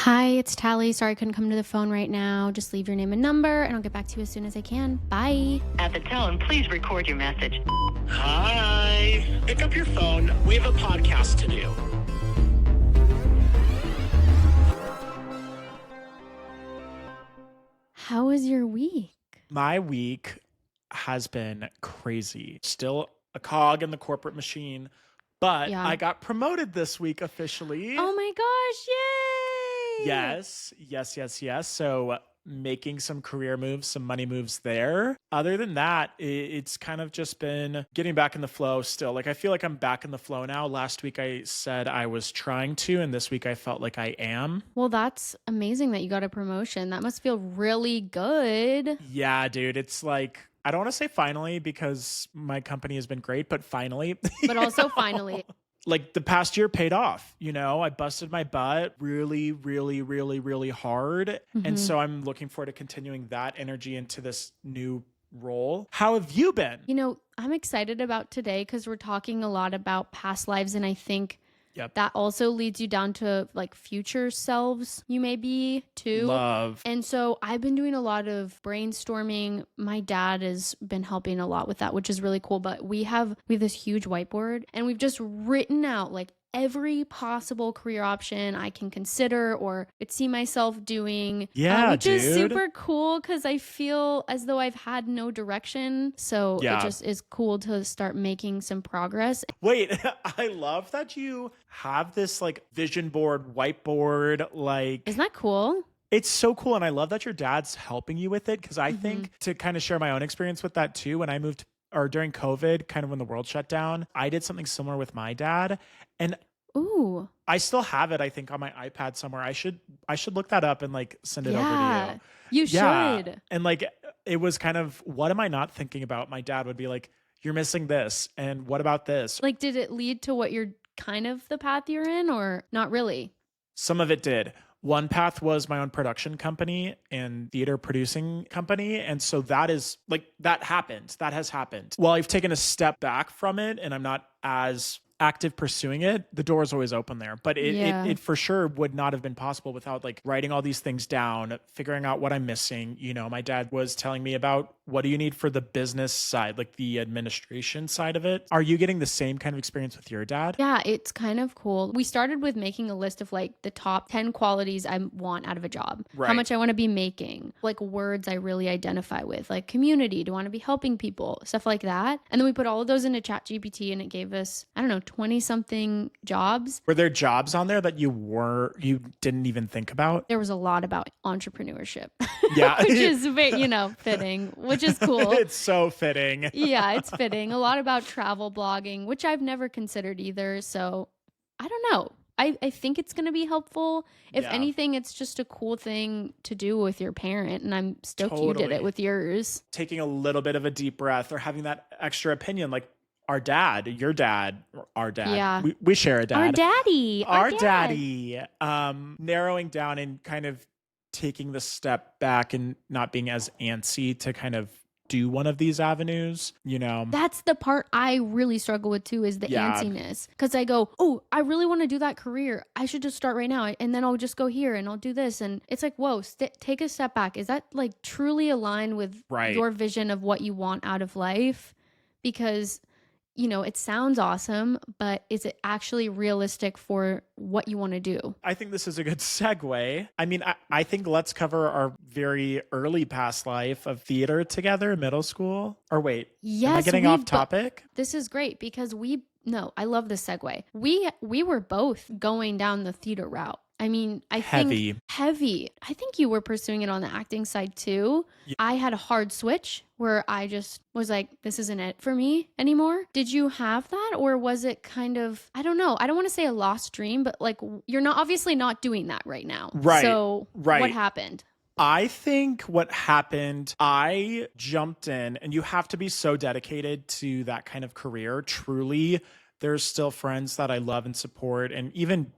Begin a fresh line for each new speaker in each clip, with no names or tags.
Hi, it's Talie. Sorry I couldn't come to the phone right now. Just leave your name and number, and I'll get back to you as soon as I can. Bye.
At the tone, please record your message.
Hi. Pick up your phone. We have a podcast to do.
How was your week?
My week has been crazy. Still a cog in the corporate machine, but
Yeah.
I got promoted this week officially.
Oh my gosh, yay!
Yes. So making some career moves, some money moves there. Other than that, it's kind of just been getting back in the flow still. Like I feel like I'm back in the flow now. Last week I said I was trying to, and this week I felt like I am.
Well, that's amazing that you got a promotion. That must feel really good.
Yeah, dude. It's like, I don't want to say finally because my company has been great, but finally.
But also finally.
Like the past year paid off, I busted my butt really hard. And so I'm looking forward to continuing that energy into this new role. How have you been?
I'm excited about today because we're talking a lot about past lives, and I think
Yep.
that also leads you down to like future selves you may be too.
Love.
And so I've been doing a lot of brainstorming. My dad has been helping a lot with that, which is really cool. But we have this huge whiteboard, and we've just written out like every possible career option I can consider or could see myself doing.
Yeah,
which is
dude.
super cool because I feel as though I've had no direction. So
Yeah.
it just is cool to start making some progress.
Wait, I love that you have this like vision board, whiteboard, like
Isn't that cool?
it's so cool. And I love that your dad's helping you with it. Cause I think to kind of share my own experience with that too, when I moved or during COVID, kind of when the world shut down, I did something similar with my dad. And
Ooh.
I still have it, I think, on my iPad somewhere. I should look that up and like send it over to
Yeah,
you.
you should.
And like it was kind of, what am I not thinking about? My dad would be like, you're missing this. And what about this?
Like, did it lead to what you're kind of the path you're in, or not really?
Some of it did. One path was my own production company and theater producing company. And so that is like, that happened. That has happened. Well, I've taken a step back from it and I'm not as active pursuing it. The door is always open there, but it for sure would not have been possible without like writing all these things down, figuring out what I'm missing. My dad was telling me about what do you need for the business side, like the administration side of it. Are you getting the same kind of experience with your dad?
Yeah, it's kind of cool. We started with making a list of like the top 10 qualities I want out of a job,
Right.
How much I want to be making, like words I really identify with, like community, do I want to be helping people, stuff like that. And then we put all of those into ChatGPT and it gave us, 20 something jobs.
Were there jobs on there that you didn't even think about?
There was a lot about entrepreneurship.
Yeah.
Which is, fitting, which is cool.
It's so fitting.
Yeah, it's fitting. A lot about travel blogging, which I've never considered either. So I don't know. I think it's going to be helpful. If
Yeah.
anything, it's just a cool thing to do with your parent. And I'm stoked you did
Totally.
it with yours.
Taking a little bit of a deep breath or having that extra opinion, like our dad, your dad, our dad.
Yeah.
We share a dad.
Our daddy.
Our
dad.
daddy. Narrowing down and kind of taking the step back and not being as antsy to kind of do one of these avenues,
That's the part I really struggle with too, is the
Yeah.
antsiness. Because I go, oh, I really want to do that career. I should just start right now. And then I'll just go here and I'll do this. And it's like, whoa, take a step back. Is that like truly aligned with
Right.
your vision of what you want out of life? Because, it sounds awesome, but is it actually realistic for what you want to do?
I think this is a good segue. I mean, I think let's cover our very early past life of theater together in middle school. Or wait,
Yes,
am I getting off topic?
This is great because I love this segue. We were both going down the theater route. I mean, I think heavy. I think you were pursuing it on the acting side too.
Yeah.
I had a hard switch where I just was like, this isn't it for me anymore. Did you have that? Or was it kind of, I don't know. I don't want to say a lost dream, but like you're obviously not doing that right now.
Right.
So
Right.
What happened?
I think what happened, I jumped in, and you have to be so dedicated to that kind of career. Truly, there's still friends that I love and support, and even,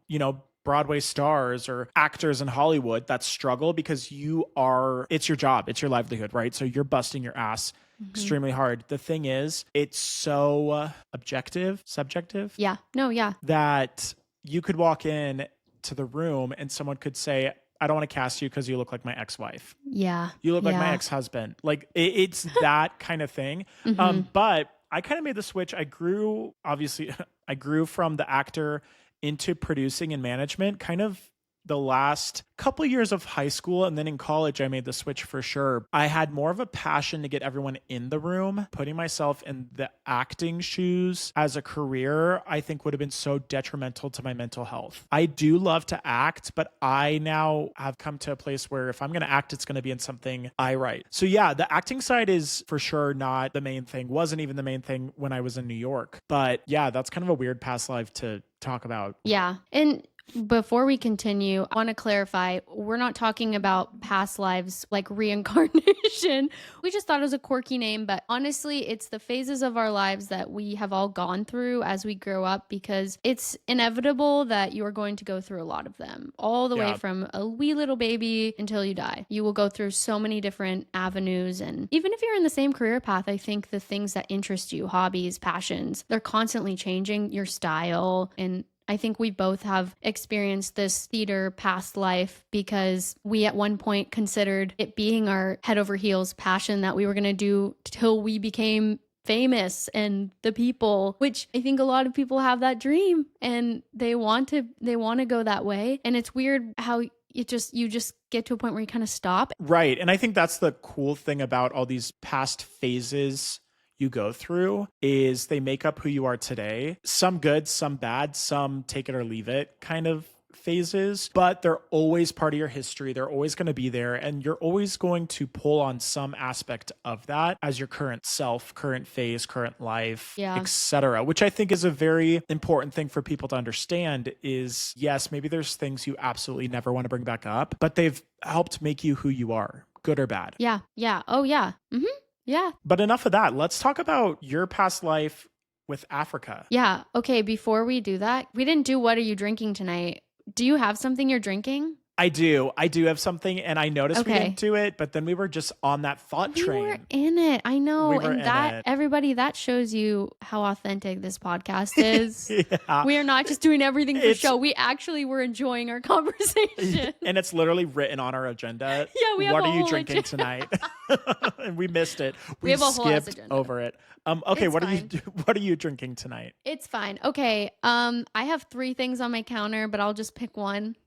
Broadway stars or actors in Hollywood that struggle because it's your job, it's your livelihood, right? So you're busting your ass extremely hard. The thing is, it's so subjective
Yeah. No, yeah.
that you could walk in to the room and someone could say, I don't want to cast you because you look like my ex-wife.
Yeah.
You look like my
Yeah.
ex-husband. Like it's that kind of thing. But I kind of made the switch. Obviously, I grew from the actor into producing and management kind of the last couple years of high school. And then in college, I made the switch for sure. I had more of a passion to get everyone in the room. Putting myself in the acting shoes as a career, I think would have been so detrimental to my mental health. I do love to act, but I now have come to a place where if I'm going to act, it's going to be in something I write. So yeah, the acting side is for sure not the main thing. Wasn't even the main thing when I was in New York. But yeah, that's kind of a weird past life to talk about.
Yeah. And before we continue, I want to clarify, we're not talking about past lives like reincarnation. We just thought it was a quirky name, but honestly, it's the phases of our lives that we have all gone through as we grow up, because it's inevitable that you're going to go through a lot of them, all the way from a wee little baby until you die. You will go through so many different avenues. And even if you're in the same career path, I think the things that interest you, hobbies, passions, they're constantly changing your style. And I think we both have experienced this theater past life because we at one point considered it being our head over heels passion that we were going to do till we became famous and the people, which I think a lot of people have that dream and they want to go that way. And it's weird how you just get to a point where you kind of stop.
Right. And I think that's the cool thing about all these past phases you go through is they make up who you are today. Some good, some bad, some take it or leave it kind of phases, but they're always part of your history. They're always going to be there. And you're always going to pull on some aspect of that as your current self, current phase, current life, etc. Which I think is a very important thing for people to understand is, yes, maybe there's things you absolutely never want to bring back up, but they've helped make you who you are, good or bad.
Yeah. Yeah. Oh, yeah. Mm-hmm. Yeah.
But enough of that. Let's talk about your past life with Africa.
Yeah. Okay. Before we do that, we didn't do what are you drinking tonight? Do you have something you're drinking?
I do have something, and I noticed we didn't do it, but then we were just on that thought train.
We were in it. I know.
We were
and
in
that
it.
everybody, that shows you how authentic this podcast is.
Yeah.
We are not just doing everything for show. We actually were enjoying our conversation.
And it's literally written on our agenda.
Yeah, we have
what
a
are you
whole
drinking
agenda.
tonight? And we missed it.
We have a whole ass
skipped
agenda.
over it. Okay,
It's
what
fine.
are you drinking tonight?
It's fine. Okay. I have 3 things on my counter, but I'll just pick one.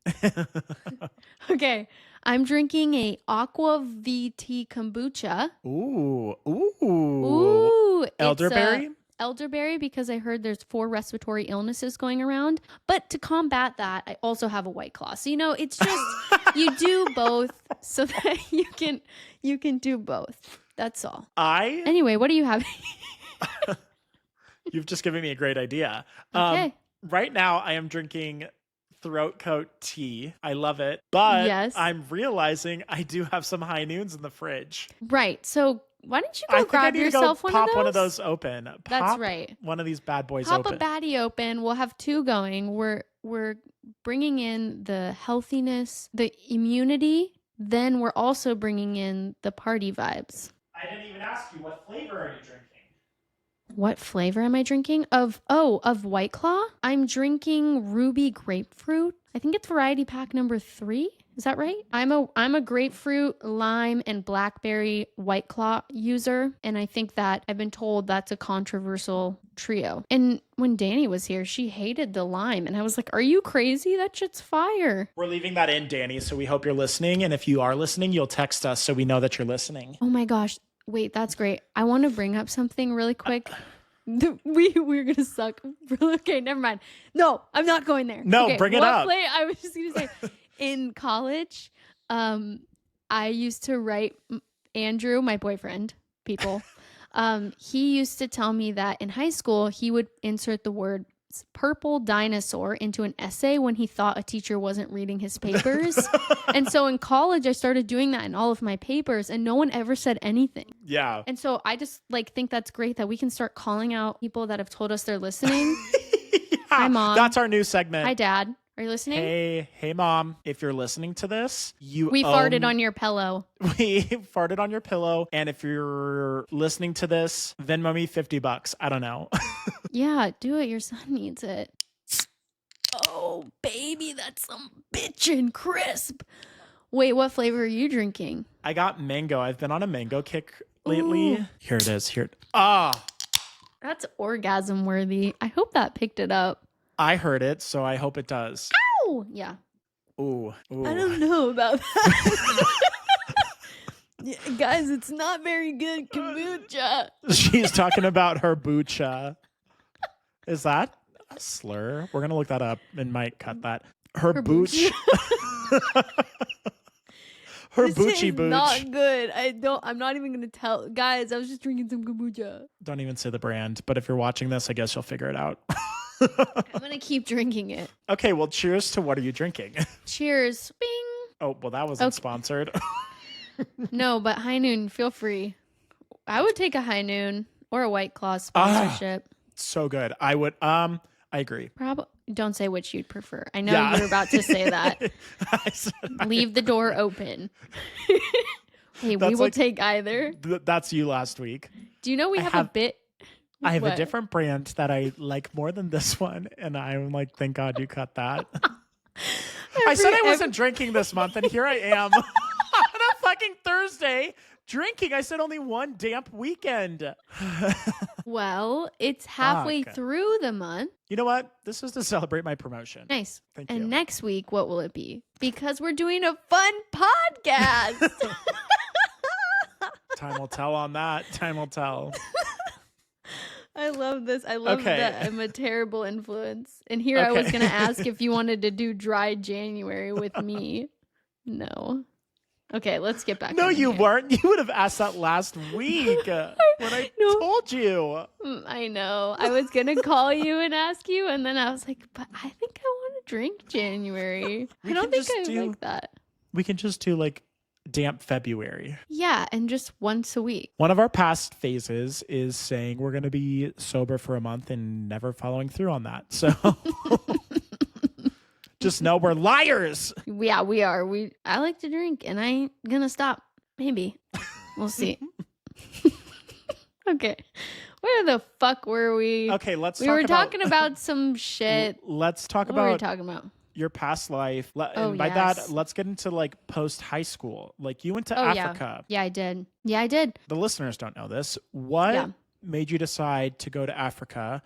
Okay. I'm drinking a Aqua VT kombucha.
Ooh.
Ooh.
Elderberry?
Elderberry, because I heard there's 4 respiratory illnesses going around. But to combat that, I also have a White Claw. So, it's just, you do both so that you can do both. That's all. Anyway, what are you having?
You've just given me a great idea.
Okay.
Right now, I am drinking throat coat tea. I love it. But
Yes.
I'm realizing I do have some high noons in the fridge.
Right. So why don't you
I
go
think I
grab
need to
yourself
go
one
pop
of those?
one of those open.
That's right.
One of these bad boys
Pop
open.
a baddie open. We'll have 2 going. We're bringing in the healthiness, the immunity. Then we're also bringing in the party vibes.
I didn't even ask you, what flavor are you drinking?
What flavor am I drinking? Of White Claw? I'm drinking Ruby Grapefruit. I think it's variety pack number 3. Is that right? I'm a grapefruit, lime, and blackberry White Claw user. And I think that I've been told that's a controversial trio. And when Danny was here, she hated the lime. And I was like, are you crazy? That shit's fire.
We're leaving that in, Danny, so we hope you're listening. And if you are listening, you'll text us so we know that you're listening.
Oh my gosh. Wait, that's great. I want to bring up something really quick. We're gonna suck. Okay, never mind. No, I'm not going there.
No,
okay,
bring it up.
I was just gonna say, in college, I used to write Andrew, my boyfriend. He used to tell me that in high school he would insert the word purple dinosaur into an essay when he thought a teacher wasn't reading his papers. And so in college, I started doing that in all of my papers and no one ever said anything.
Yeah.
And so I just think that's great that we can start calling out people that have told us they're listening.
Yeah,
Hi, Mom.
That's our new segment.
Hi, Dad. Are you listening?
Hey, Mom. If you're listening to this,
We farted on your pillow.
We farted on your pillow. And if you're listening to this, Venmo me $50. I don't know.
Yeah, do it. Your son needs it. Oh, baby. baby. That's some bitchin' crisp. Wait, what flavor are you drinking?
I got mango. I've been on a mango kick lately.
Ooh.
Here it is. Here. Ah,
That's orgasm worthy. I hope that picked it up.
I heard it, so I hope it does.
Oh, yeah.
Ooh.
I don't know about that. Yeah, guys, it's not very good kombucha.
She's talking about her bucha. Is that a slur? We're gonna look that up and might cut that. Her booch. Her
This
boochie
is
booch.
not good. I'm not even gonna tell. Guys, I was just drinking some kombucha.
Don't even say the brand, but if you're watching this, I guess you'll figure it out.
I'm gonna keep drinking it.
Okay, well, cheers to what are you drinking?
Cheers. Bing.
Oh, well, that wasn't
Okay.
sponsored.
No, but High Noon, feel free. I would take a High Noon or a White Claw sponsorship.
So good. I would, I agree.
Probably. Don't say which you'd prefer. I know
Yeah.
you're about to say that.
I said
Leave the door open. Hey, we
That's
will
like-
take either.
That's you last week.
Do you know we have a
have-
bit?
I have
What?
a different brand that I like more than this one, and I'm like, thank God you cut that. I said I wasn't drinking this month, and here I am on a fucking Thursday drinking. I said only one damp weekend.
Well, it's halfway
Fuck.
through the month.
You know what? This is to celebrate my promotion.
Nice.
Thank
And
you.
next week, what will it be? Because we're doing a fun podcast.
Time will tell on that. Time will tell.
I love this. I love
Okay.
that I'm a terrible influence. And here I was
Okay.
going to ask if you wanted to do dry January with me. No. Okay, let's get back.
No,
on
you
here.
weren't. You would have asked that last week when I
No.
told you.
I know. I was going to call you and ask you. And then I was like, but I think I want to drink January.
We
I don't
can
think
just
I
do-
like that.
We can just do like damp February.
Yeah, and just once a week.
One of our past phases is saying we're going to be sober for a month and never following through on that. So just know we're liars.
Yeah, we are. I like to drink and I ain't gonna stop. Maybe. We'll see. Okay. Where the fuck were we?
Okay, let's
We
talk
were
about,
talking about some shit.
let's talk
What were we
about
talking about?
your past life.
Oh,
And by
yes.
that, let's get into like post high school. Like you went to
Oh,
Africa.
Yeah, I did. Yeah, I did.
The listeners don't know this. What
Yeah.
made you decide to go to Africa?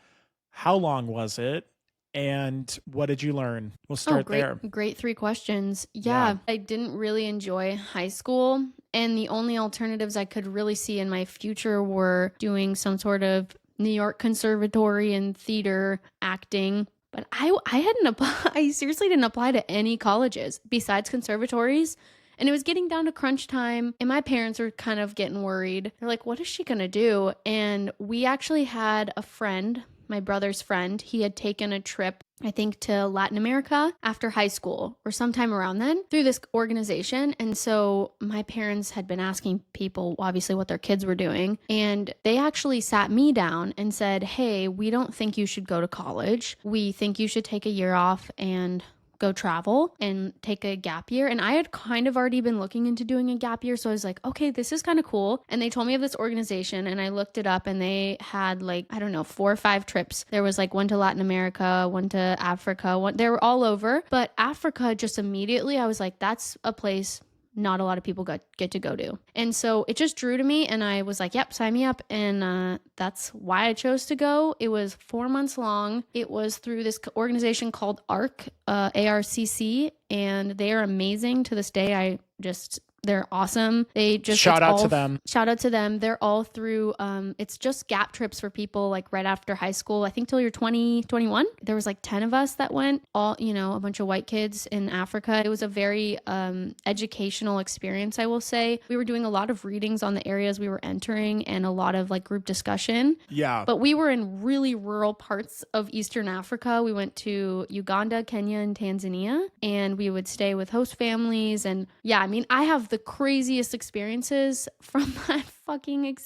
How long was it? And what did you learn? We'll start
great,
there.
Great 3 questions.
Yeah.
Yeah, I didn't really enjoy high school. And the only alternatives I could really see in my future were doing some sort of New York conservatory and theater acting. But I hadn't applied. I seriously didn't apply to any colleges besides conservatories. And it was getting down to crunch time. And my parents were kind of getting worried. They're like, what is she going to do? And we actually had a friend, my brother's friend. He had taken a trip, I think, to Latin America after high school or sometime around then through this organization. And so my parents had been asking people, obviously, what their kids were doing. And they actually sat me down and said, hey, we don't think you should go to college. We think you should take a year off and go travel and take a gap year. And I had kind of already been looking into doing a gap year. So I was like, okay, this is kind of cool. And they told me of this organization and I looked it up and they had like, I don't know, 4 or 5 trips. There was like one to Latin America, one to Africa, they were all over. But Africa, just immediately, I was like, that's a place not a lot of people get to go to. And so it just drew to me and I was like, yep, sign me up. And that's why I chose to go. It was 4 months long. It was through this organization called ARC, ARCC, and they are amazing to this day. They're awesome. They just
Shout out to them.
Shout out to them. They're all through, it's just gap trips for people like right after high school, I think till you're 20, 21. There was like 10 of us that went, all, a bunch of white kids in Africa. It was a very educational experience, I will say. We were doing a lot of readings on the areas we were entering and a lot of like group discussion.
Yeah.
But we were in really rural parts of Eastern Africa. We went to Uganda, Kenya, and Tanzania, and we would stay with host families. And yeah, I mean, I have the craziest experiences from that fucking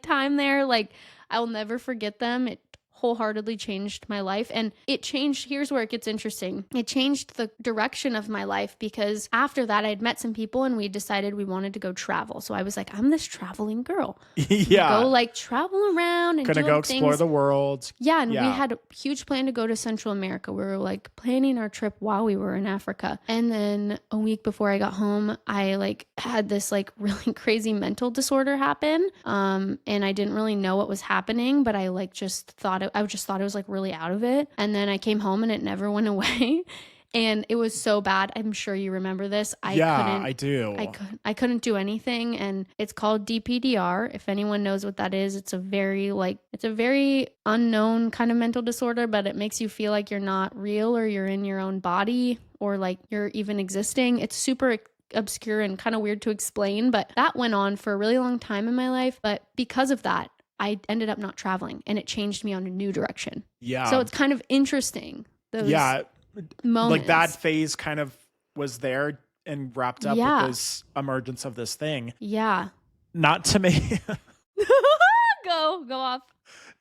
time there. Like, I'll never forget them. It wholeheartedly changed my life. And it changed, here's where it gets interesting. It changed the direction of my life because after that, I'd met some people and we decided we wanted to go travel. So I was like, I'm this traveling girl.
Yeah.
Go like travel around and
Gonna
do
go explore
things.
the world.
Yeah, and we had a huge plan to go to Central America. We were like planning our trip while we were in Africa. And then a week before I got home, I like had this like really crazy mental disorder happen. And I didn't really know what was happening, but I like just thought I just thought it was like really out of it. And then I came home and it never went away. And it was so bad. I'm sure you remember this.
I do.
I couldn't do anything. And it's called DPDR. If anyone knows what that is, it's a very unknown kind of mental disorder, but it makes you feel like you're not real or you're in your own body or like you're even existing. It's super obscure and kind of weird to explain, but that went on for a really long time in my life. But because of that, I ended up not traveling and it changed me on a new direction.
Yeah.
So it's kind of interesting. Those moments.
Like that phase kind of was there and wrapped up with this emergence of this thing.
Yeah.
Not to me.
Go off.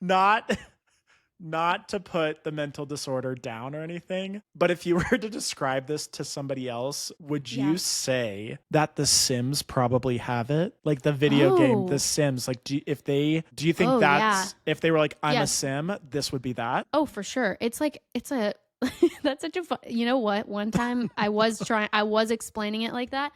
Not to put the mental disorder down or anything, but if you were to describe this to somebody else, would you say that The Sims probably have it? Like the video game, The Sims. Like, do you think if they were like, I'm a Sim, this would be that?
Oh, for sure. It's a that's such a fun, you know what? One time I was explaining it like that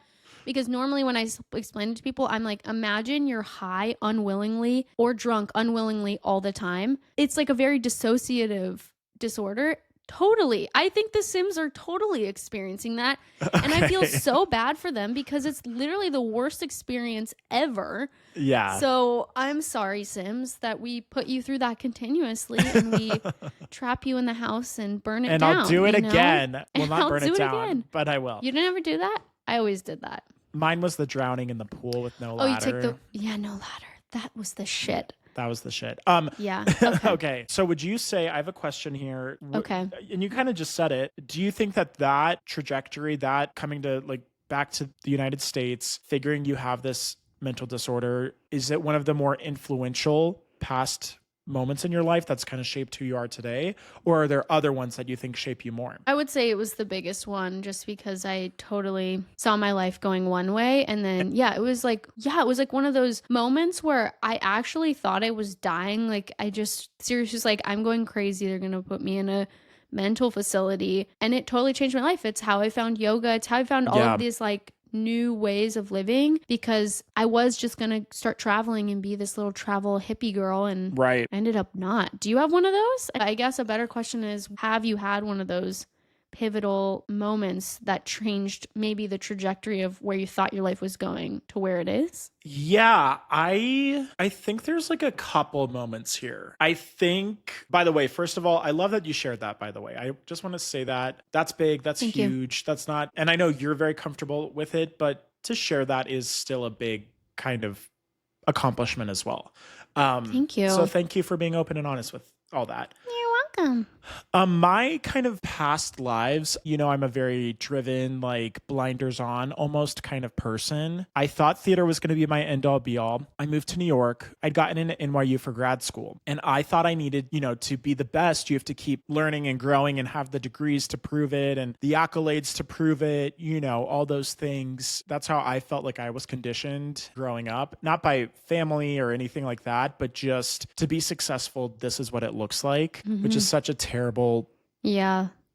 because normally when I explain it to people, I'm like, imagine you're high unwillingly or drunk unwillingly all the time. It's like a very dissociative disorder. Totally. I think the Sims are totally experiencing that. Okay. And I feel so bad for them because it's literally the worst experience ever.
Yeah.
So I'm sorry, Sims, that we put you through that continuously and we trap you in the house and burn it down.
And I'll do it again. Well, not burn it down,
again.
but I will.
You didn't ever do that? I always did that.
Mine was the drowning in the pool with no ladder.
Oh, you take no ladder. That was the shit.
That was the shit.
Yeah.
Okay. So would you say, I have a question here.
Okay.
And you kind of just said it. Do you think that trajectory, that coming to like back to the United States, figuring you have this mental disorder, is it one of the more influential past moments in your life that's kind of shaped who you are today? Or are there other ones that you think shape you more?
I would say it was the biggest one just because I totally saw my life going one way. And then, it was like one of those moments where I actually thought I was dying. Like I just seriously was like, I'm going crazy. They're going to put me in a mental facility. And it totally changed my life. It's how I found yoga. It's how I found all of these like new ways of living because I was just going to start traveling and be this little travel hippie girl and I ended up not. Do you have one of those? I guess a better question is, have you had one of those pivotal moments that changed maybe the trajectory of where you thought your life was going to where it is?
Yeah, I think there's like a couple moments here. I think, by the way, first of all, I love that you shared that, by the way. I just want to say that's big, that's
Thank
huge.
you.
That's not, and I know you're very comfortable with it, but to share that is still a big kind of accomplishment as well.
Thank you.
So thank you for being open and honest with all that.
You're welcome.
My kind of past lives, I'm a very driven, like blinders on almost kind of person. I thought theater was going to be my end all be all. I moved to New York. I'd gotten into NYU for grad school and I thought I needed, to be the best. You have to keep learning and growing and have the degrees to prove it and the accolades to prove it, all those things. That's how I felt like I was conditioned growing up, not by family or anything like that, but just to be successful. This is what it looks like, which is such a terrible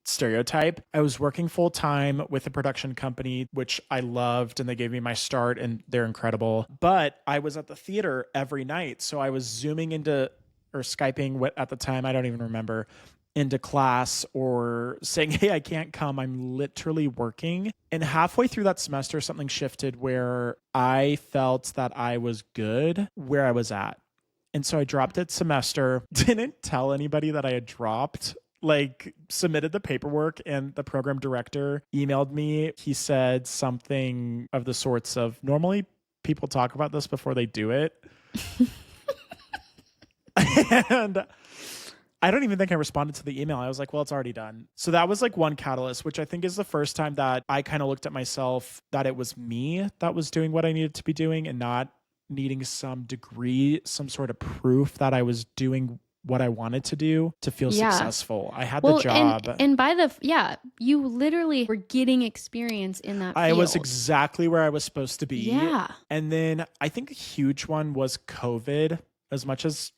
stereotype. I was working full time with a production company, which I loved, and they gave me my start and they're incredible. But I was at the theater every night. So I was Zooming into or Skyping at the time, I don't even remember, into class or saying, hey, I can't come. I'm literally working. And halfway through that semester, something shifted where I felt that I was good where I was at. And so I dropped it semester, didn't tell anybody that I had dropped, like submitted the paperwork, and the program director emailed me. He said something of the sorts of, normally people talk about this before they do it. And I don't even think I responded to the email. I was like, well, it's already done. So that was like one catalyst, which I think is the first time that I kind of looked at myself, that it was me that was doing what I needed to be doing and not needing some degree, some sort of proof that I was doing what I wanted to do to feel
Yeah.
successful. I had
Well,
the job.
and by the you literally were getting experience in that
I
field.
was exactly where I was supposed to be.
Yeah.
And then I think a huge one was COVID, as much as,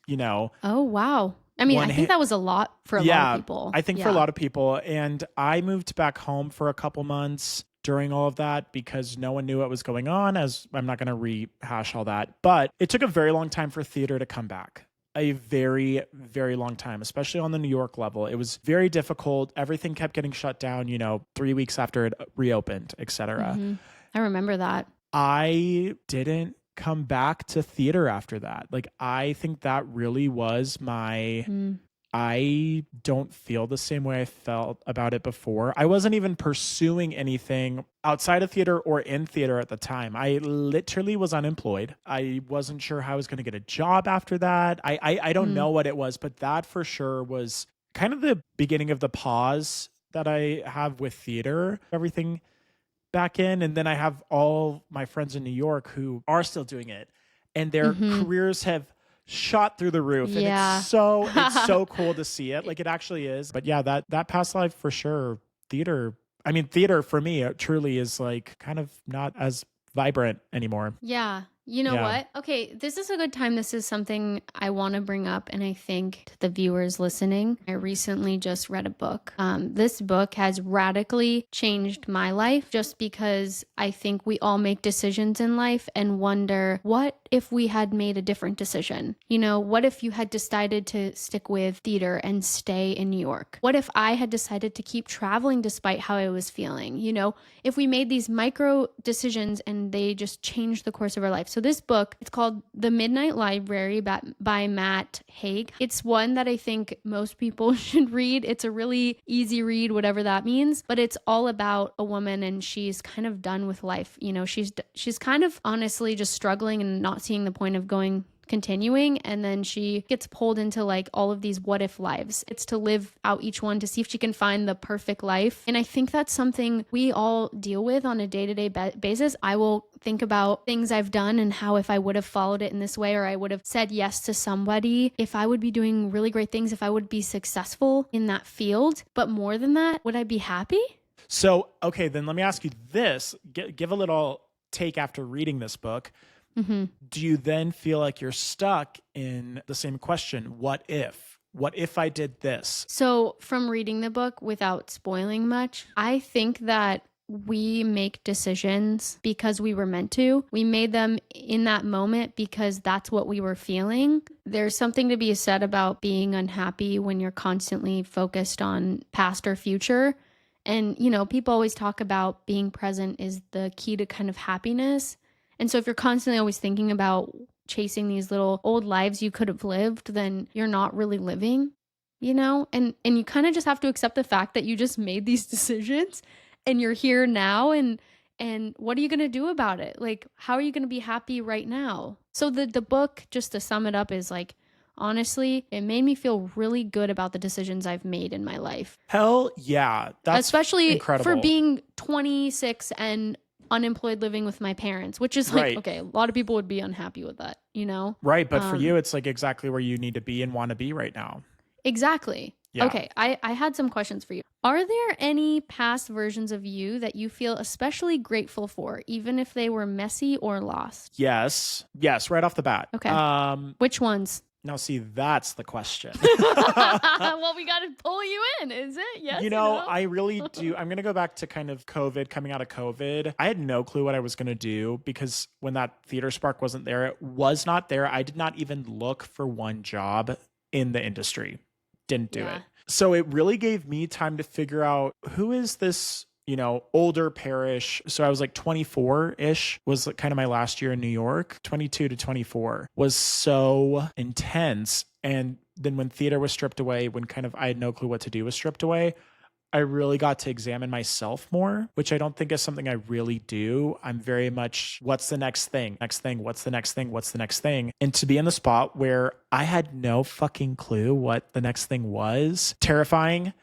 Oh, wow. I mean, I think that was a lot for a lot of people.
I think for a lot of people. And I moved back home for a couple months during all of that because no one knew what was going on, as I'm not going to rehash all that. But it took a very long time for theater to come back. A very, very long time, especially on the New York level. It was very difficult. Everything kept getting shut down, 3 weeks after it reopened, etc.
Mm-hmm. I remember that.
I didn't come back to theater after that. Like, I think that really was I don't feel the same way I felt about it before. I wasn't even pursuing anything outside of theater or in theater at the time. I literally was unemployed. I wasn't sure how I was going to get a job after that. I don't know what it was, but that for sure was kind of the beginning of the pause that I have with theater. Everything back in, and then I have all my friends in New York who are still doing it, and their careers have shot through the roof. And it's so cool to see it. Like, it actually is. But yeah, that past life for sure. Theater for me, it truly is like kind of not as vibrant anymore.
Yeah. You know what? Okay, this is a good time. This is something I want to bring up, and I think to the viewers listening, I recently just read a book. This book has radically changed my life just because I think we all make decisions in life and wonder, what if we had made a different decision? What if you had decided to stick with theater and stay in New York? What if I had decided to keep traveling despite how I was feeling? If we made these micro decisions and they just changed the course of our life. So this book, it's called The Midnight Library by Matt Haig. It's one that I think most people should read. It's a really easy read, whatever that means, but it's all about a woman, and she's kind of done with life. She's kind of honestly just struggling and not seeing the point of continuing, and then she gets pulled into like all of these what if lives. It's to live out each one to see if she can find the perfect life. And I think that's something we all deal with on a day-to-day basis. I will think about things I've done and how if I would have followed it in this way, or I would have said yes to somebody, if I would be doing really great things, if I would be successful in that field. But more than that, would I be happy?
So, okay, then let me ask you this. Give a little take after reading this book.
Mm-hmm.
Do you then feel like you're stuck in the same question? What if? What if I did this?
So from reading the book, without spoiling much, I think that we make decisions because we were meant to. We made them in that moment because that's what we were feeling. There's something to be said about being unhappy when you're constantly focused on past or future. And, people always talk about being present is the key to kind of happiness. And so if you're constantly always thinking about chasing these little old lives you could have lived, then you're not really living, and you kind of just have to accept the fact that you just made these decisions and you're here now. And what are you going to do about it? Like, how are you going to be happy right now? So the book, just to sum it up, is like, honestly, it made me feel really good about the decisions I've made in my life.
Hell yeah. That's
especially
incredible.
For being 26 and unemployed, living with my parents, which is like,
Right.
Okay, a lot of people would be unhappy with that,
Right. But for you, it's like exactly where you need to be and want to be right now.
Exactly.
Yeah.
Okay, I had some questions for you. Are there any past versions of you that you feel especially grateful for, even if they were messy or lost?
Yes, right off the bat.
Okay. Which ones?
Now, see, that's the question.
Well, we got to pull you in. Is it? Yes.
I really do. I'm going to go back to kind of coming out of COVID. I had no clue what I was going to do because when that theater spark wasn't there, it was not there. I did not even look for one job in the industry. Didn't do it. So it really gave me time to figure out, who is this, older Parrish. So I was like 24-ish was kind of my last year in New York. 22 to 24 was so intense. And then when theater was stripped away, when kind of I had no clue what to do was stripped away, I really got to examine myself more, which I don't think is something I really do. I'm very much, what's the next thing? Next thing, what's the next thing? What's the next thing? And to be in the spot where I had no fucking clue what the next thing was, terrifying,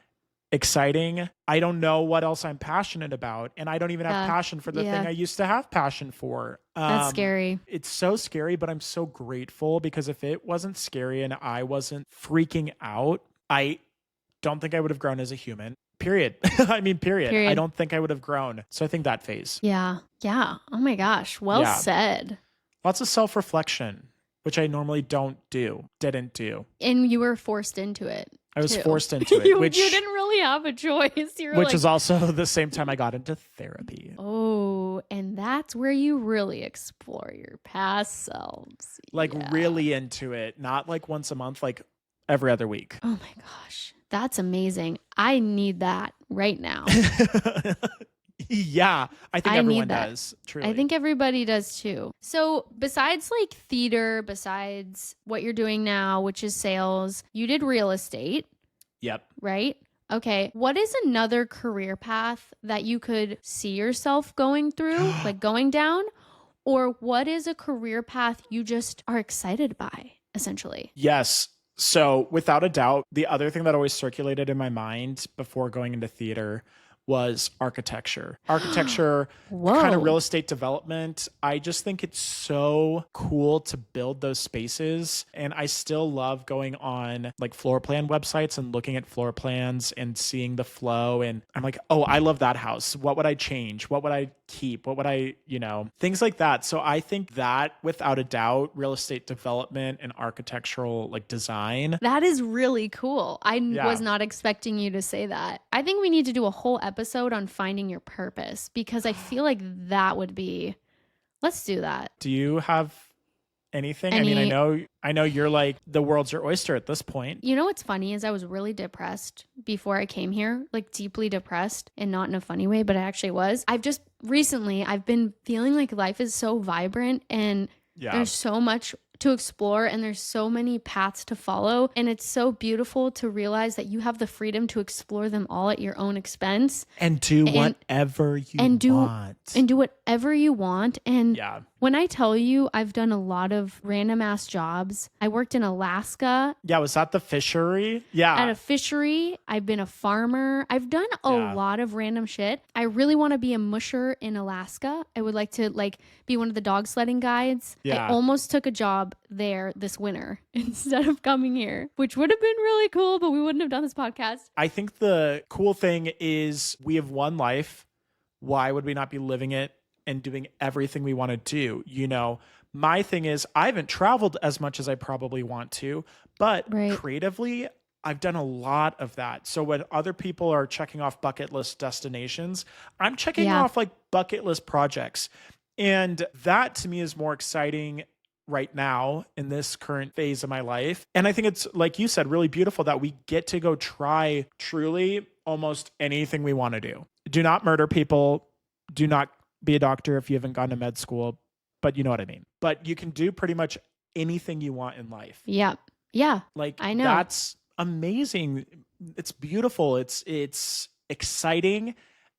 exciting. I don't know what else I'm passionate about. And I don't even have passion for the thing I used to have passion for.
That's scary.
It's so scary, but I'm so grateful because if it wasn't scary and I wasn't freaking out, I don't think I would have grown as a human. Period. I mean, period. I
Period.
don't think I would have grown. So I think that phase.
Yeah. Yeah. Oh my gosh. Well
Yeah.
said.
Lots of self-reflection, which I normally didn't do.
And you were forced into it.
I was
too.
forced into it,
you
which
didn't really have a choice. You were
which
like,
is also the same time I got into therapy.
oh, and that's where you really explore your past selves.
Like
Yeah.
really into it, not like once a month, like every other week.
Oh my gosh. That's amazing. I need that right now.
Yeah, I think
I
everyone
need that.
does. Truly.
I think everybody does too. So besides like theater, besides what you're doing now, which is sales, you did real estate,
Yep.
right? Okay. What is another career path that you could see yourself going through, like going down? Or what is a career path you just are excited by, essentially?
Yes. So without a doubt, the other thing that always circulated in my mind before going into theater was architecture. Architecture,
Whoa.
kind of real estate development. I just think it's so cool to build those spaces. And I still love going on like floor plan websites and looking at floor plans and seeing the flow. And I'm like, oh, I love that house. What would I change? What would I keep? What would I, things like that. So I think that without a doubt, real estate development and architectural like design.
That is really cool. I
Yeah.
was not expecting you to say that. I think we need to do a whole episode on finding your purpose because I feel like that would be, let's do that.
Do you have anything? I mean, I know you're like the world's your oyster at this point.
You know what's funny is I was really depressed before I came here, like deeply depressed and not in a funny way, but I actually was. I've been feeling like life is so vibrant and there's so much to explore and there's so many paths to follow. And it's so beautiful to realize that you have the freedom to explore them all at your own expense.
And do whatever you want.
And do whatever you want. And
yeah.
when I tell you I've done a lot of random ass jobs, I worked in Alaska.
Yeah, was that the fishery? Yeah.
At a fishery. I've been a farmer. I've done a lot of random shit. I really want to be a musher in Alaska. I would like to be one of the dog sledding guides.
Yeah.
I almost took a job there this winter instead of coming here, which would have been really cool, but we wouldn't have done this podcast.
I think the cool thing is we have one life. Why would we not be living it and doing everything we want to do? My thing is I haven't traveled as much as I probably want to, but creatively, I've done a lot of that. So when other people are checking off bucket list destinations, I'm checking off like bucket list projects. And that to me is more exciting right now in this current phase of my life. And I think it's, like you said, really beautiful that we get to go try truly almost anything we want to do. Do not murder people. Do not be a doctor if you haven't gone to med school, but you know what I mean. But you can do pretty much anything you want in life.
Yeah. Yeah.
Like
I know.
That's amazing. It's beautiful. It's exciting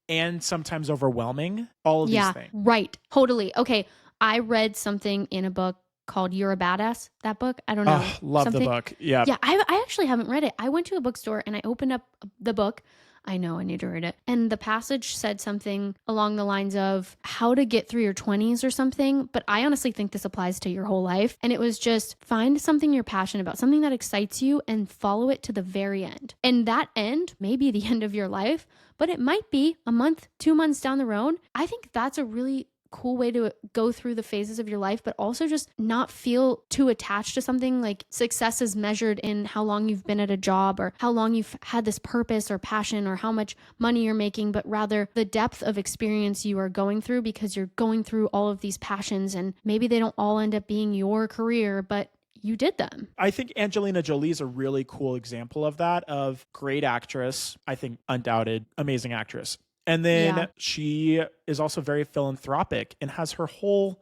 and sometimes overwhelming. All of these things.
Right. Totally. Okay. I read something in a book called You're a Badass. That book. I don't know.
Oh, love the book. Yeah.
Yeah. I actually haven't read it. I went to a bookstore and I opened up the book. I know I need to read it. And the passage said something along the lines of how to get through your 20s or something. But I honestly think this applies to your whole life. And it was just find something you're passionate about, something that excites you and follow it to the very end. And that end may be the end of your life, but it might be a month, 2 months down the road. I think that's a really cool way to go through the phases of your life, but also just not feel too attached to something. Like success is measured in how long you've been at a job or how long you've had this purpose or passion or how much money you're making, but rather the depth of experience you are going through because you're going through all of these passions and maybe they don't all end up being your career, but you did them.
I think Angelina Jolie is a really cool example of that, of great actress. I think undoubted, amazing actress. And then she is also very philanthropic and has her whole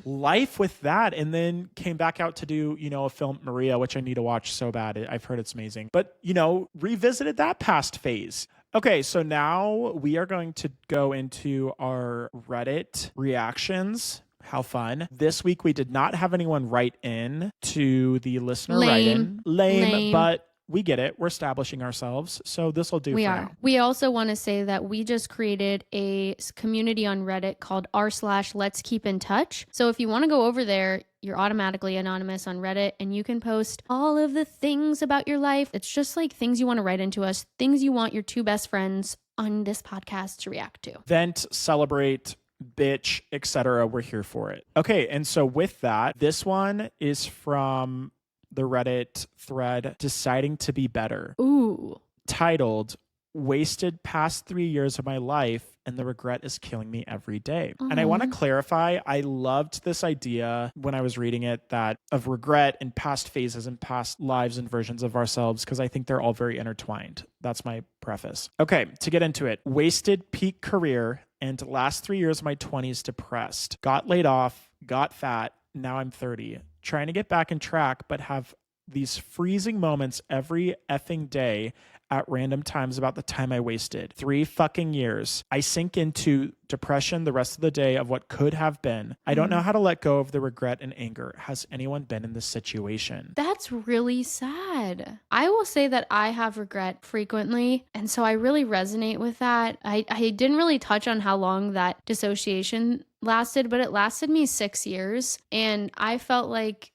life with that. And then came back out to do, a film, Maria, which I need to watch so bad. I've heard it's amazing. But, revisited that past phase. Okay, so now we are going to go into our Reddit reactions. How fun. This week, we did not have anyone write in to the listener write-in. Lame, but we get it. We're establishing ourselves. So this will do
We
for
are.
now.
We also want to say that we just created a community on Reddit called r/Let's Keep in Touch. So if you want to go over there, you're automatically anonymous on Reddit and you can post all of the things about your life. It's just like things you want to write into us, things you want your two best friends on this podcast to react to.
Vent, celebrate, bitch, etc. We're here for it. Okay, and so with that, this one is from the Reddit thread, Deciding to Be Better.
Ooh.
Titled, Wasted Past 3 years of My Life and the Regret is Killing Me Every Day. And I want to clarify, I loved this idea when I was reading it, that of regret and past phases and past lives and versions of ourselves, because I think they're all very intertwined. That's my preface. Okay, to get into it. Wasted peak career and last 3 years of my 20s depressed. Got laid off, got fat, now I'm 30. Trying to get back in track, but have these freezing moments every effing day at random times about the time I wasted. 3 fucking years. I sink into depression the rest of the day of what could have been. I don't know how to let go of the regret and anger. Has anyone been in this situation?
That's really sad. I will say that I have regret frequently, and so I really resonate with that. I didn't really touch on how long that dissociation lasted, but it lasted me 6 years, and I felt like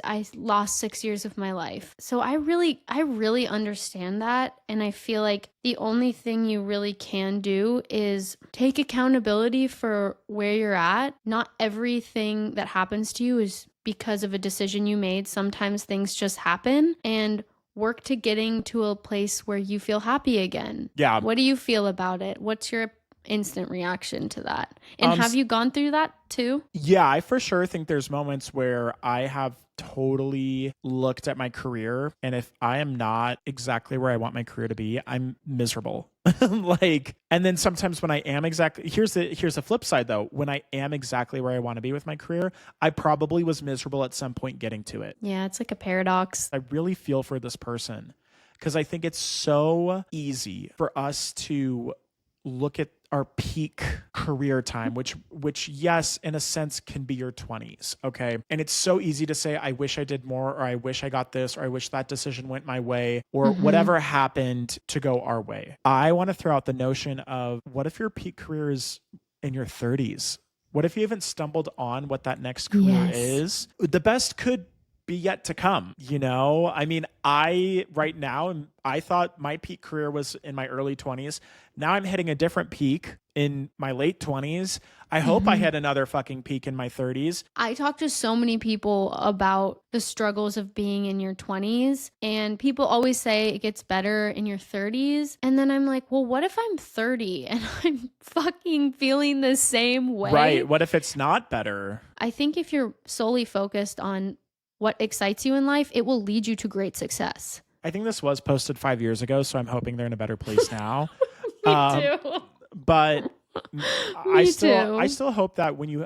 I lost 6 years of my life. So I really understand that. And I feel like the only thing you really can do is take accountability for where you're at. Not everything that happens to you is because of a decision you made. Sometimes things just happen, and work to getting to a place where you feel happy again.
Yeah.
What do you feel about it? What's your instant reaction to that? And have you gone through that too?
Yeah, I for sure think there's moments where I have totally looked at my career, and if I am not exactly where I want my career to be, I'm miserable. And then sometimes when I am exactly, here's the flip side though. When I am exactly where I want to be with my career, I probably was miserable at some point getting to it.
Yeah, it's like a paradox.
I really feel for this person, because I think it's so easy for us to look at our peak career time, which yes, in a sense can be your 20s. Okay. And it's so easy to say, I wish I did more, or I wish I got this, or I wish that decision went my way, or whatever happened to go our way. I want to throw out the notion of, what if your peak career is in your 30s? What if you haven't stumbled on what that next career is? The best could be yet to come, you know? I mean, I thought my peak career was in my early 20s. Now I'm hitting a different peak in my late 20s. I hope I hit another fucking peak in my 30s.
I talk to so many people about the struggles of being in your 20s, and people always say it gets better in your 30s. And then I'm like, well, what if I'm 30 and I'm fucking feeling the same way?
Right. What if it's not better?
I think if you're solely focused on what excites you in life, it will lead you to great success.
I think this was posted 5 years ago, so I'm hoping they're in a better place now.
Me too.
But I
too.
still hope that when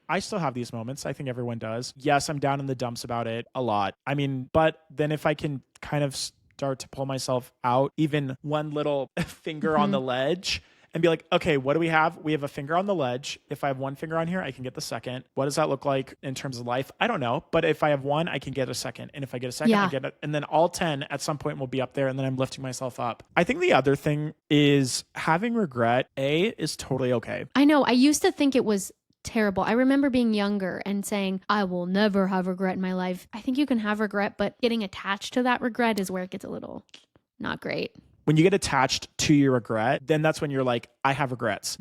I still have these moments. I think everyone does. Yes, I'm down in the dumps about it a lot. I mean, but then if I can kind of start to pull myself out, even one little finger on the ledge, and be like, okay, what do we have? We have a finger on the ledge. If I have one finger on here, I can get the second. What does that look like in terms of life? I don't know. But if I have one, I can get a second. And if I get a second, I get it. And then all 10 at some point will be up there. And then I'm lifting myself up. I think the other thing is having regret, is totally okay.
I know. I used to think it was terrible. I remember being younger and saying, I will never have regret in my life. I think you can have regret, but getting attached to that regret is where it gets a little not great.
When you get attached to your regret, then that's when you're like, I have regrets.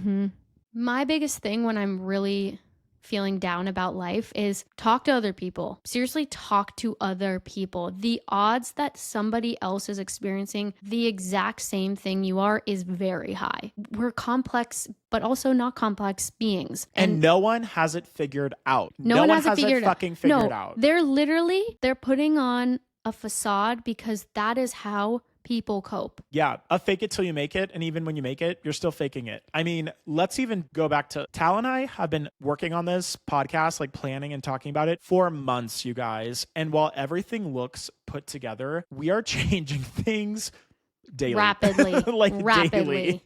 My biggest thing when I'm really feeling down about life is talk to other people. Seriously, talk to other people. The odds that somebody else is experiencing the exact same thing you are is very high. We're complex, but also not complex beings.
And no one has it figured out.
No one has it figured
fucking figured out.
They're putting on a facade because that is how people cope.
Yeah, a fake it till you make it. And even when you make it, you're still faking it. I mean, let's even go back to Tal and I have been working on this podcast, like planning and talking about it for months, you guys. And while everything looks put together, we are changing things daily.
Rapidly.
Daily.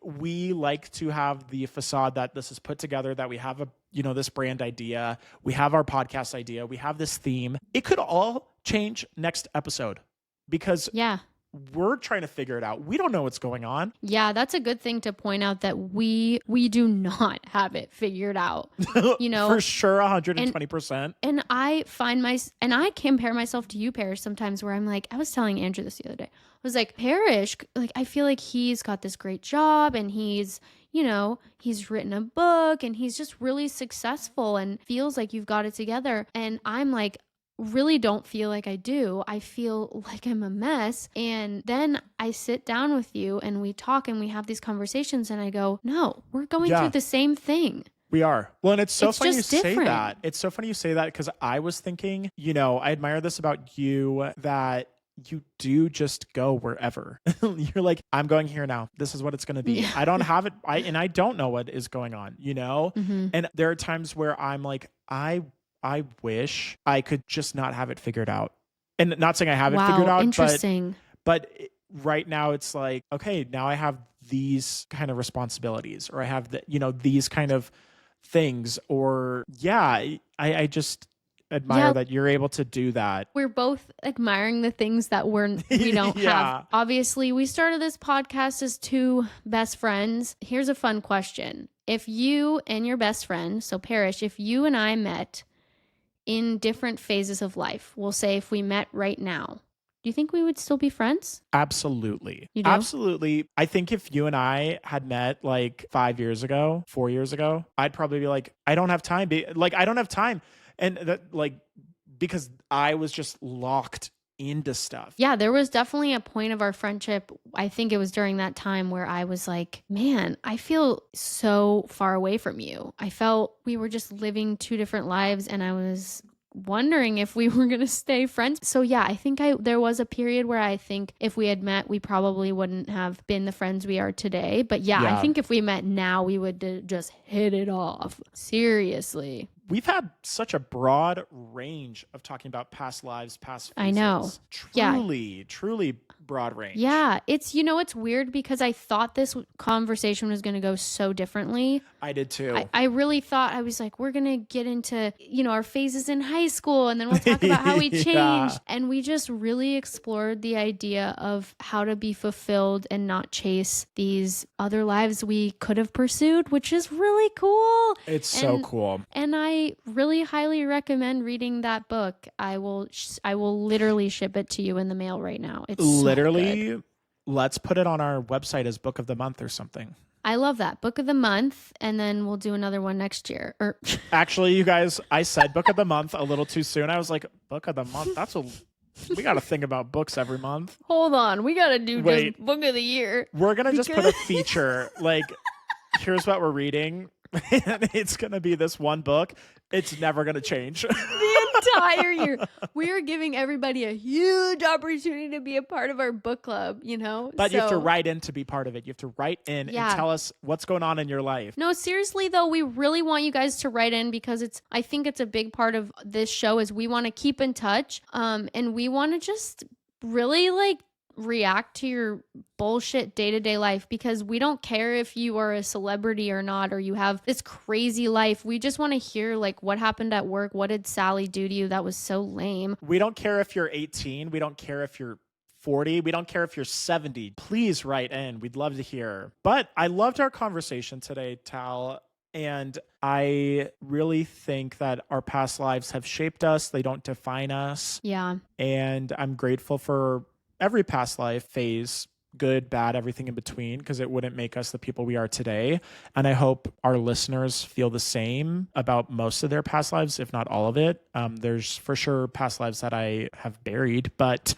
We like to have the facade that this is put together, that we have this brand idea, we have our podcast idea, we have this theme. It could all change next episode. because
Yeah.
we're trying to figure it out. We don't know what's going on.
Yeah, that's a good thing to point out, that we do not have it figured out. You know,
For sure, 120%.
and I compare myself to you, Parrish, sometimes, where I'm like, I was telling Andrew this the other day. I was like, Parrish, like, I feel like he's got this great job, and he's, you know, he's written a book, and he's just really successful and feels like you've got it together. And I'm like, really don't feel like I do. I feel like I'm a mess. And then I sit down with you and we talk and we have these conversations, and I go, no, we're going through the same thing.
We are. Well, and it's so funny you say
different.
that. It's so funny you say that, because I was thinking, you know, I admire this about you, that you do just go wherever. You're like, I'm going here now. This is what it's going to be.
Yeah.
I don't have it. I don't know what is going on, you know?
Mm-hmm.
And there are times where I'm like, I wish I could just not have it figured out. And not saying I have it figured out,
interesting.
but right now it's like, okay, now I have these kind of responsibilities, or I have the, you know, these kind of things, or I just admire that you're able to do that.
We're both admiring the things that we don't have. Obviously, we started this podcast as two best friends. Here's a fun question. If you and your best friend, so Parrish, if you and I met in different phases of life, we'll say if we met right now, do you think we would still be friends?
Absolutely.
You do?
Absolutely. I think if you and I had met like 5 years ago, 4 years ago, I'd probably be like, I don't have time. I don't have time. And that, like, because I was just locked into stuff.
Yeah, there was definitely a point of our friendship. I think it was during that time where I was like, man, I feel so far away from you. I felt we were just living two different lives, and I was wondering if we were going to stay friends. So yeah, I think there was a period where I think if we had met, we probably wouldn't have been the friends we are today. But yeah. I think if we met now, we would just hit it off. Seriously.
We've had such a broad range of talking about past lives, past phases.
I know.
Truly broad range.
Yeah. It's, you know, it's weird because I thought this conversation was going to go so differently.
I did too.
I really thought, I was like, we're going to get into, you know, our phases in high school, and then we'll talk about how we changed. And we just really explored the idea of how to be fulfilled and not chase these other lives we could have pursued, which is really cool.
It's so cool.
And I really highly recommend reading that book. I will literally ship it to you in the mail right now. It's
literally,
so good.
Let's put it on our website as book of the month or something.
I love that. Book of the month, and then we'll do another one next year.
Actually, you guys, I said book of the month a little too soon. I was like, book of the month? That's we got to think about books every month.
Hold on. We got to do just book of the year.
We're going to just put a feature, like, here's what we're reading. And it's going to be this one book. It's never going to change.
The entire year. We are giving everybody a huge opportunity to be a part of our book club, you know?
But you have to write in to be part of it. You have to write in and tell us what's going on in your life.
No, seriously, though, we really want you guys to write in, because I think it's a big part of this show is we want to keep in touch. And we want to just really, like, react to your bullshit day-to-day life, because we don't care if you are a celebrity or not, or you have this crazy life. We just want to hear, like, what happened at work. What did Sally do to you that was so lame?
We don't care if you're 18. We don't care if you're 40. We don't care if you're 70. Please write in. We'd love to hear. But I loved our conversation today, Tal. And I really think that our past lives have shaped us. They don't define us.
Yeah.
And I'm grateful for every past life phase, good, bad, everything in between, because it wouldn't make us the people we are today. And I hope our listeners feel the same about most of their past lives, if not all of it. There's for sure past lives that I have buried, but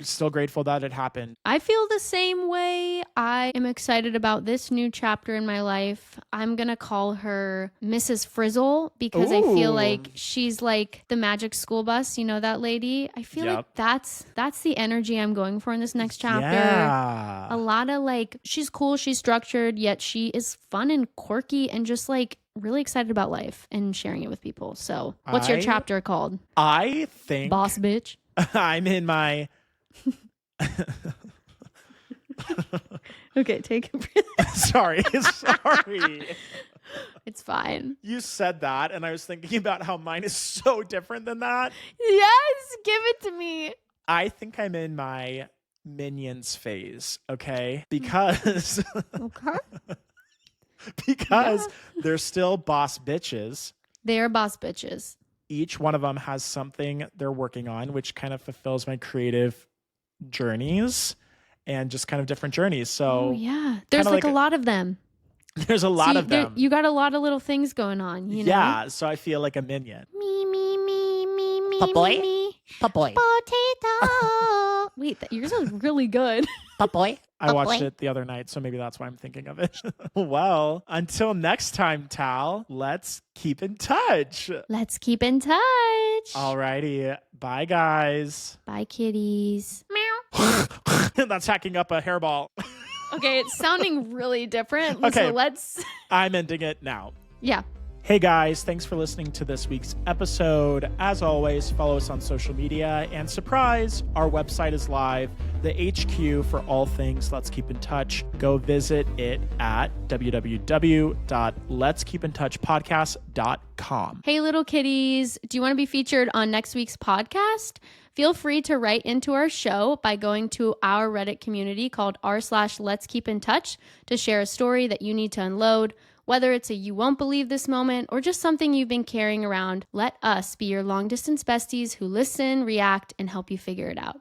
still grateful that it happened.
I feel the same way. I am excited about this new chapter in my life. I'm going to call her Mrs. Frizzle, because I feel like she's like the magic school bus. You know that lady? I feel like that's the energy I'm going for in this next chapter.
Yeah.
A lot of, like, she's cool, she's structured, yet she is fun and quirky and just, like, really excited about life and sharing it with people. So what's your chapter called?
I think
Boss Bitch.
I'm in my
Okay, take a breath.
sorry
It's fine.
You said that and I was thinking about how mine is so different than that.
Yes, give it to me.
I think I'm in my minions phase, okay? Because
Okay.
because
Yeah.
they're still boss bitches.
They are boss bitches.
Each one of them has something they're working on, which kind of fulfills my creative journeys and just kind of different journeys.
Oh,
So
yeah. There's
kinda
like
like
a lot of them.
there's a lot of them.
You got a lot of little things going on, you know?
Yeah, so I feel like a minion.
Me, me, me, me, me,
Papoy?
me, me.
Papoy.
Potato. Wait, yours is really good.
Papoy.
I watched
Papoy.
it the other night, so maybe that's why I'm thinking of it. Well, until next time, Tal, let's keep in touch.
Let's keep in touch.
Alrighty. Bye, guys.
Bye, kitties.
That's hacking up a hairball.
Okay, it's sounding really different.
Okay.
So let's.
I'm ending it now.
Yeah.
Hey guys, thanks for listening to this week's episode. As always, follow us on social media, and surprise, our website is live, the HQ for all things Let's Keep in Touch. Go visit it at www.letskeepintouchpodcast.com.
Hey, little kitties. Do you want to be featured on next week's podcast? Feel free to write into our show by going to our Reddit community called r/Let's Keep in Touch to share a story that you need to unload. Whether it's a you won't believe this moment or just something you've been carrying around, let us be your long distance besties who listen, react, and help you figure it out.